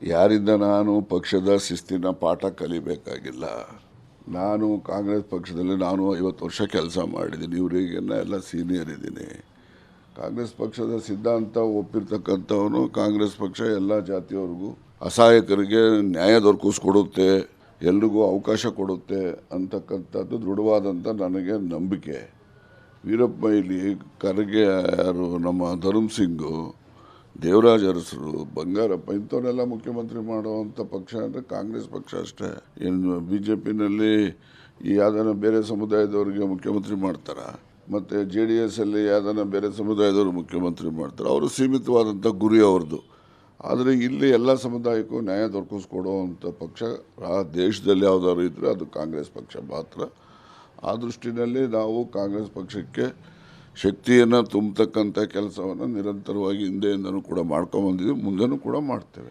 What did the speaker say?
ಯಾರಿಂದ ನಾನು ಪಕ್ಷದ ಶಿಸ್ತಿನ ಪಾಠ ಕಲಿಬೇಕಾಗಿಲ್ಲ. ನಾನು ಕಾಂಗ್ರೆಸ್ ಪಕ್ಷದಲ್ಲಿ 50 ವರ್ಷ ಕೆಲಸ ಮಾಡಿದ್ದೀನಿ. ಇವರಿಗೆಲ್ಲ ಎಲ್ಲ ಸೀನಿಯರ್ ಇದ್ದೀನಿ. ಕಾಂಗ್ರೆಸ್ ಪಕ್ಷದ ಸಿದ್ಧಾಂತ ಒಪ್ಪಿರ್ತಕ್ಕಂಥವನು. ಕಾಂಗ್ರೆಸ್ ಪಕ್ಷ ಎಲ್ಲ ಜಾತಿಯವರಿಗೂ ಅಸಹಾಯಕರಿಗೆ ನ್ಯಾಯ ದೊರಕಿಸ್ಕೊಡುತ್ತೆ, ಎಲ್ರಿಗೂ ಅವಕಾಶ ಕೊಡುತ್ತೆ ಅಂತಕ್ಕಂಥದ್ದು ದೃಢವಾದಂಥ ನನಗೆ ನಂಬಿಕೆ. ವೀರಪ್ಪ ಮೊಯ್ಲಿ, ಖರ್ಗೆ, ಯಾರು ನಮ್ಮ ಧರ್ಮ್ ಸಿಂಗು, ದೇವರಾಜ್ ಅರಸರು, ಬಂಗಾರಪ್ಪ ಇಂಥವನ್ನೆಲ್ಲ ಮುಖ್ಯಮಂತ್ರಿ ಮಾಡುವಂಥ ಪಕ್ಷ ಅಂದರೆ ಕಾಂಗ್ರೆಸ್ ಪಕ್ಷ ಅಷ್ಟೇ. ಇನ್ನು BJPನಲ್ಲಿ ಯಾವ್ದಾನ ಬೇರೆ ಸಮುದಾಯದವರಿಗೆ ಮುಖ್ಯಮಂತ್ರಿ ಮಾಡ್ತಾರೆ, ಮತ್ತು JDSಲ್ಲಿ ಯಾವ್ದಾನ ಬೇರೆ ಸಮುದಾಯದವರು ಮುಖ್ಯಮಂತ್ರಿ ಮಾಡ್ತಾರೆ. ಅವರು ಸೀಮಿತವಾದಂಥ ಗುರಿ ಅವ್ರದ್ದು. ಆದರೆ ಇಲ್ಲಿ ಎಲ್ಲ ಸಮುದಾಯಕ್ಕೂ ನ್ಯಾಯ ದೊರಕಿಸ್ಕೊಡುವಂಥ ಪಕ್ಷ ಆ ದೇಶದಲ್ಲಿ ಯಾವುದಾದ್ರು ಇದ್ದರೆ ಅದು ಕಾಂಗ್ರೆಸ್ ಪಕ್ಷ ಮಾತ್ರ. ಆ ದೃಷ್ಟಿನಲ್ಲಿ ನಾವು ಕಾಂಗ್ರೆಸ್ ಪಕ್ಷಕ್ಕೆ ಶಕ್ತಿಯನ್ನು ತುಂಬತಕ್ಕಂಥ ಕೆಲಸವನ್ನು ನಿರಂತರವಾಗಿ ಹಿಂದೆಯಿಂದನೂ ಕೂಡ ಮಾಡ್ಕೊಂಬಂದಿದ್ದೀವಿ, ಮುಂದೆನೂ ಕೂಡ ಮಾಡ್ತೇವೆ.